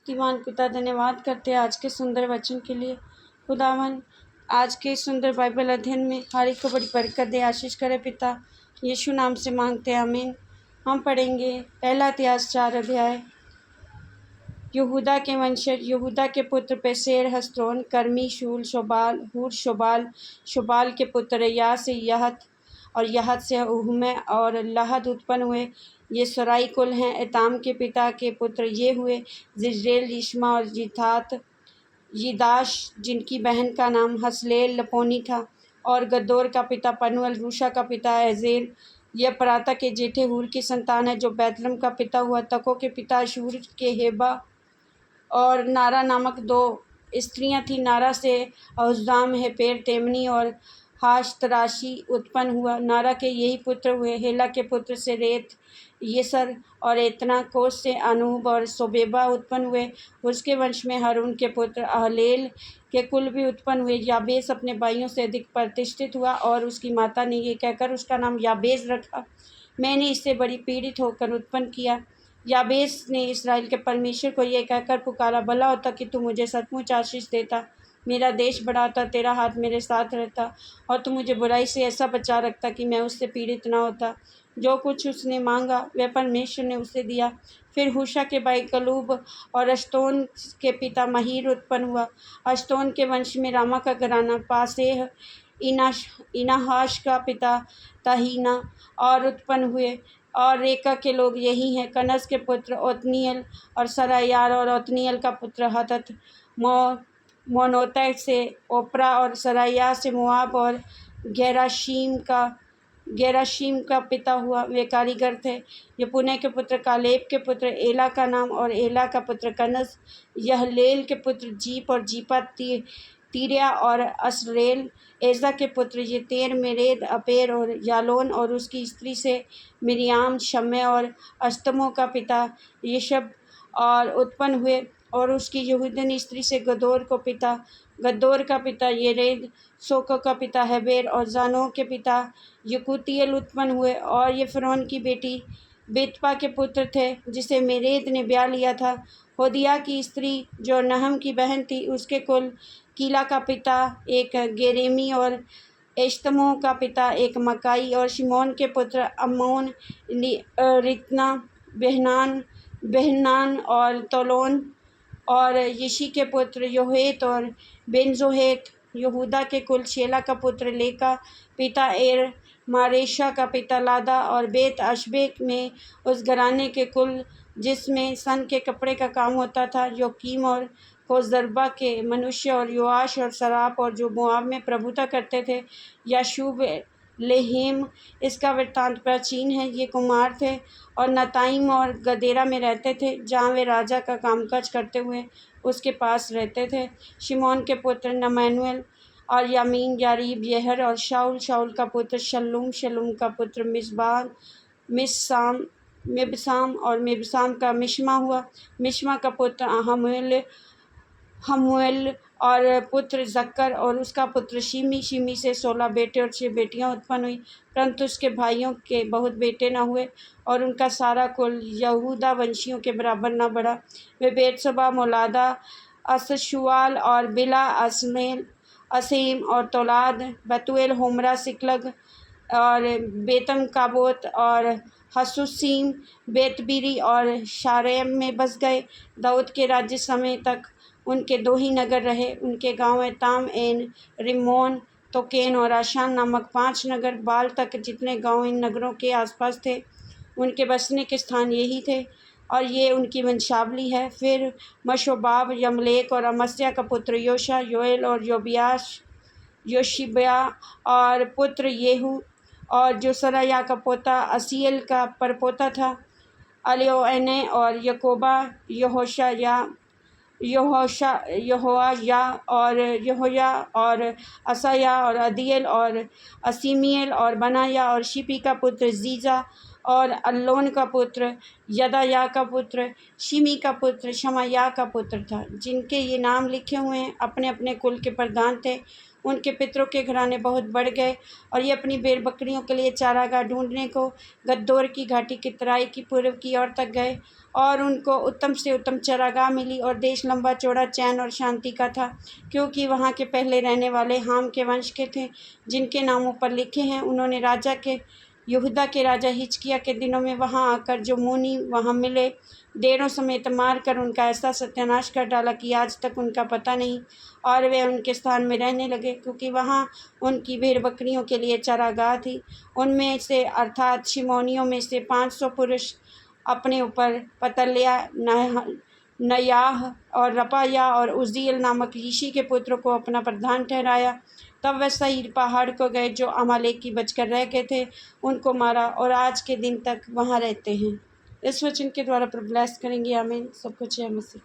शक्तिमान पिता धन्यवाद करते हैं आज के सुंदर वचन के लिए। खुदावन आज के सुंदर बाइबल अध्ययन में हर एक को बड़ी बरकत दे, आशीष करे पिता, यीशु नाम से मांगते हैं, आमीन। हम पढ़ेंगे पहला इतिहास 4 अध्याय। यहूदा के वंशज, यहूदा के पुत्र पेसेर, हस्रोन, कर्मी, शूल, शोबाल, हूर, शोबाल, शोबाल के पुत्र या से यहत, और यहत से उहमै और लहद उत्पन्न हुए। ये सराई कुल हैं। एताम के पिता के पुत्र ये हुए, जिज्रेल, यिश्मा और जितात, यिदाश, जिनकी बहन का नाम हसलेल लपोनी था। और गद्दोर का पिता पनुएल, रूशा का पिता एजेर। यह पराता के जेठे हूर की संतान है, जो बैतलम का पिता हुआ। तको के पिता अशूर के हेबा और नारा नामक 2 स्त्रियां थीं। नारा से अहुज्जाम, हेपेर, तेमनी और हाशतराशी उत्पन्न हुआ। नारा के यही पुत्र हुए। हेला के पुत्र से रेत, येसर और एतना। कोस से अनूब और सोबेबा उत्पन्न हुए। उसके वंश में हारून के पुत्र अहलेल के कुल भी उत्पन्न हुए। याबेस अपने भाइयों से अधिक प्रतिष्ठित हुआ, और उसकी माता ने ये कहकर उसका नाम याबेस रखा, मैंने इससे बड़ी पीड़ित होकर उत्पन्न किया। याबेस ने इसराइल के परमेश्वर को यह कहकर पुकारा, भला होता कि तू मुझे सचमुच आशीष देता, मेरा देश बढ़ाता, तेरा हाथ मेरे साथ रहता, और तू मुझे बुराई से ऐसा बचा रखता कि मैं उससे पीड़ित न होता। जो कुछ उसने मांगा वह परमेश्वर ने उसे दिया। फिर हूशा के भाई कलूब और अश्तोन के पिता महीर उत्पन्न हुआ। अश्तोन के वंश में रामा का घराना, पासेह, इनाहाश का पिता तहीना और उत्पन्न हुए। और रेका के लोग यही हैं। कनस के पुत्र ओतनीएल और सरायार, और ओतनीएल का पुत्र हतत। मोनोतै से ओपरा, और सराया से मोआब और गेराशीम का पिता हुआ। वे कारीगर थे। यपुन्ने के पुत्र कालेब के पुत्र एला का नाम, और एला का पुत्र कनस। यहलेल के पुत्र जीप और जीपा, तीरिया और असरेल। एजा के पुत्र येतेर, मेरेद, अपेर और यालोन, और उसकी स्त्री से मिरियाम, शम्मे और अस्तमो का पिता यशब और उत्पन्न हुए। और उसकी यहूदनी स्त्री से गदोर को पिता। गद्दोर का पिता येरेद, सोको का पिता हेबेर, और जानोह के पिता यकूतिएल उत्पन्न हुए। और ये फ़िरौन की बेटी बेतपा के पुत्र थे, जिसे मेरेद ने ब्याह लिया था। होदिया की स्त्री जो नहम की बहन थी, उसके कुल कीला का पिता एक गेरेमी, और एश्तमो का पिता एक मकाई। और शिमोन के पुत्र अम्मोन, रितना, बेहनान और तोलोन। और यिशी के पुत्र योहेत और बेनजोहेत। यहूदा के कुल शेला का पुत्र लेका, पिता एर, मारेशा का पिता लादा। और बेत अशबेक में उस घराने के कुल जिसमें सन के कपड़े का काम होता था, योकीम और कोजरबा के मनुष्य, और योआश और सराप, और जो मोआब में प्रभुता करते थे, याशूब, लेहेम। इसका वृत्तांत प्राचीन है। ये कुमार थे और नताइम और गदेरा में रहते थे, जहाँ वे राजा का कामकाज करते हुए उसके पास रहते थे। शिमोन के पुत्र नमैनुएल और यामीन, यारीब, यहर और शाऊल। शाऊल का पुत्र शल्लूम, शल्लूम का पुत्र मिबसाम, और मिबसाम का मिश्मा हुआ। मिश्मा का पुत्र हमुएल और पुत्र जक्कर, और उसका पुत्र शिमी। शिमी से 16 बेटे और 6 बेटियां उत्पन्न हुई, परंतु उसके भाइयों के बहुत बेटे न हुए, और उनका सारा कुल यहूदा वंशियों के बराबर न बढ़ा। वे बेतसबा, मोलादा, असशुआल और बिला, असेम और तोलाद, बतुएल, होमरा, सिकलग और बेतम काबोत और हसुसीम, बेतबीरी और शारेम में बस गए। दाऊद के राज्य समय तक उनके 2 ही नगर रहे। उनके गांव एताम, एन, रिम्मोन, तोकेन और आशान नामक 5 नगर। बाल तक जितने गांव इन नगरों के आसपास थे, उनके बसने के स्थान यही थे, और ये उनकी वंशावली है। फिर मशोबाब, यमलेक और अमस्या का पुत्र योशा, योएल और योबियाश, योशिब्या और पुत्र येहू, और जो सराया का पोता असीएल का परपोता था, अलियोएने और यकोबा, यहोया और असाया और अदीएल और असीमिएल और बनाया, और शिपी का पुत्र जीजा, और अल्लोन का पुत्र यदाया का पुत्र शिमी का पुत्र शमाया का पुत्र था। जिनके ये नाम लिखे हुए हैं अपने अपने कुल के प्रधान थे। उनके पितरों के घराने बहुत बढ़ गए, और ये अपनी भेड़ बकरियों के लिए चारागाह ढूंढने को गद्दोर की घाटी की तराई की पूर्व की ओर तक गए, और उनको उत्तम से उत्तम चारागाह मिली और देश लंबा चौड़ा चैन और शांति का था, क्योंकि वहाँ के पहले रहने वाले हाम के वंश के थे, जिनके नामों पर लिखे हैं। उन्होंने यहूदा के राजा हिजकिय्याह के दिनों में वहाँ आकर जो मुनि वहाँ मिले, डेरों समेत मार कर उनका ऐसा सत्यानाश कर डाला कि आज तक उनका पता नहीं, और वे उनके स्थान में रहने लगे, क्योंकि वहाँ उनकी भेड़ बकरियों के लिए चारागाह थी। उनमें से अर्थात शिमोनियों में से 500 पुरुष अपने ऊपर पतल्या, नयाह और रपाया और उज्जीएल नामक ऋषि के पुत्र को अपना प्रधान ठहराया। तब वह सईर पहाड़ को गए, जो अमालेक की बचकर रह गए थे, उनको मारा और आज के दिन तक वहाँ रहते हैं। इस वचन के द्वारा प्रभु ब्लेस करेंगे। आमीन। सब कुछ है मसीह।